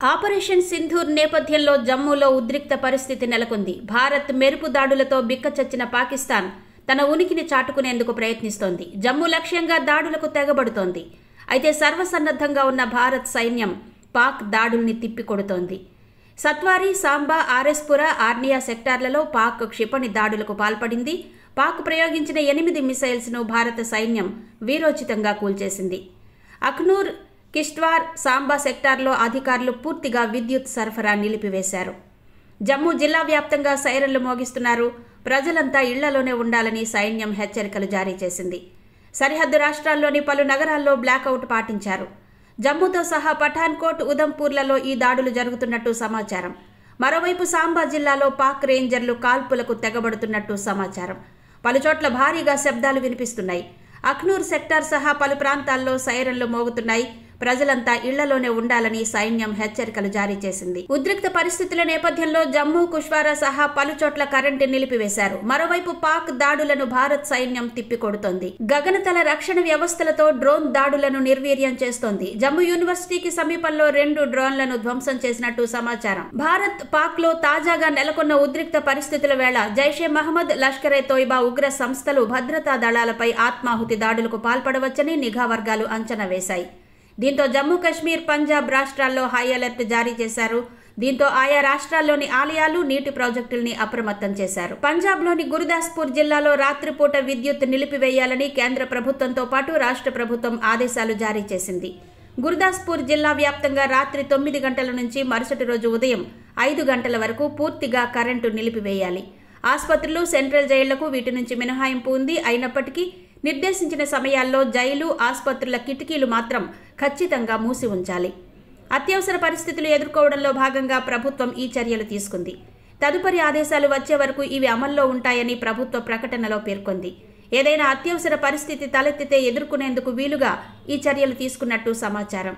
Operation Sindoor నేపథ్యంలో జమ్మూలో ఉద్రిక్త పరిస్థితి నెలకొంది. భారత్ మెరుపు దాడులతో బిక్కచచ్చిన పాకిస్తాన్ తన ఉనికిని చాటుకునేందుకు ప్రయత్నిస్తోంది. జమ్మూ లక్ష్యంగా దాడులకు తెగబడుతోంది. అయితే సర్వసన్నద్ధంగా ఉన్న భారత్ సైన్యం పాక్ దాడుల్ని తిప్పికొడుతోంది. సత్వారీ, సాంబా, ఆర్ఎస్పుర, ఆర్నియా సెక్టార్లలో పాక్ క్షిపణి దాడులకు పాల్పడింది. పాక్ ప్రయోగించిన 8 మిసైల్స్ను భారత సైన్యం వీరోచితంగా కూల్చేసింది. అఖ్నూర్, కిష్ట్వార్, సాంబా సెక్టార్లో అధికారులు పూర్తిగా విద్యుత్ సరఫరా నిలిపివేశారు. జమ్మూ జిల్లా వ్యాప్తంగా సైరన్లు మోగిస్తున్నారు. ప్రజలంతా ఇళ్లలోనే ఉండాలని సైన్యం హెచ్చరికలు జారీ చేసింది. సరిహద్దు రాష్ట్రాల్లోని పలు నగరాల్లో బ్లాకౌట్ పాటించారు. జమ్మూతో సహా పఠాన్కోట్, ఉదంపూర్లలో ఈ దాడులు జరుగుతున్నట్టు సమాచారం. మరోవైపు సాంబా జిల్లాలో పాక్ రేంజర్లు కాల్పులకు తెగబడుతున్నట్టు సమాచారం. పలుచోట్ల భారీగా శబ్దాలు వినిపిస్తున్నాయి. అఖ్నూర్ సెక్టార్ సహా పలు ప్రాంతాల్లో సైరన్లు మోగుతున్నాయి. ప్రజలంతా ఇళ్లలోనే ఉండాలని సైన్యం హెచ్చరికలు జారీ చేసింది. ఉద్రిక్త పరిస్థితుల నేపథ్యంలో జమ్మూ, కుష్వారా సహా పలుచోట్ల కరెంటు నిలిపివేశారు. మరోవైపు పాక్ దాడులను భారత్ సైన్యం తిప్పికొడుతోంది. గగనతల రక్షణ వ్యవస్థలతో డ్రోన్ దాడులను నిర్వీర్యం చేస్తోంది. జమ్మూ యూనివర్సిటీకి సమీపంలో 2 డ్రోన్లను ధ్వంసం చేసినట్టు సమాచారం. భారత్, పాక్ లో తాజాగా నెలకొన్న ఉద్రిక్త పరిస్థితుల వేళ జైషే మహమ్మద్, లష్కరే తోయిబా ఉగ్ర సంస్థలు భద్రతా దళాలపై ఆత్మాహుతి దాడులకు పాల్పడవచ్చని నిఘా వర్గాలు అంచనా వేశాయి. దీంతో జమ్మూ కశ్మీర్, పంజాబ్ రాష్ట్రాల్లో హై అలర్ట్ జారీ చేశారు. దీంతో ఆయా రాష్ట్రాల్లోని ఆలయాలు, నీటి ప్రాజెక్టుల్ని అప్రమత్తం చేశారు. పంజాబ్లోని గురుదాస్పూర్ జిల్లాలో రాత్రిపూట విద్యుత్ నిలిపివేయాలని కేంద్ర ప్రభుత్వంతో పాటు రాష్ట్ర ప్రభుత్వం ఆదేశాలు జారీ చేసింది. గురుదాస్పూర్ జిల్లా వ్యాప్తంగా రాత్రి 9 గంటల నుంచి మరుసటి రోజు ఉదయం 5 గంటల వరకు పూర్తిగా కరెంటు నిలిపివేయాలి. ఆసుపత్రులు, సెంట్రల్ జైళ్లకు వీటి నుంచి మినహాయింపు ఉంది. అయినప్పటికీ నిర్దేశించిన సమయాల్లో జైలు, ఆసుపత్రుల కిటికీలు మాత్రం ఖచ్చితంగా మూసి ఉంచాలి. అత్యవసర పరిస్థితులు ఎదుర్కోవడంలో భాగంగా ప్రభుత్వం ఈ చర్యలు తీసుకుంది. తదుపరి ఆదేశాలు వచ్చే వరకు ఇవి అమల్లో ఉంటాయని ప్రభుత్వ ప్రకటనలో పేర్కొంది. ఏదైనా అత్యవసర పరిస్థితి తలెత్తితే ఎదుర్కొనేందుకు వీలుగా ఈ చర్యలు తీసుకున్నట్టు సమాచారం.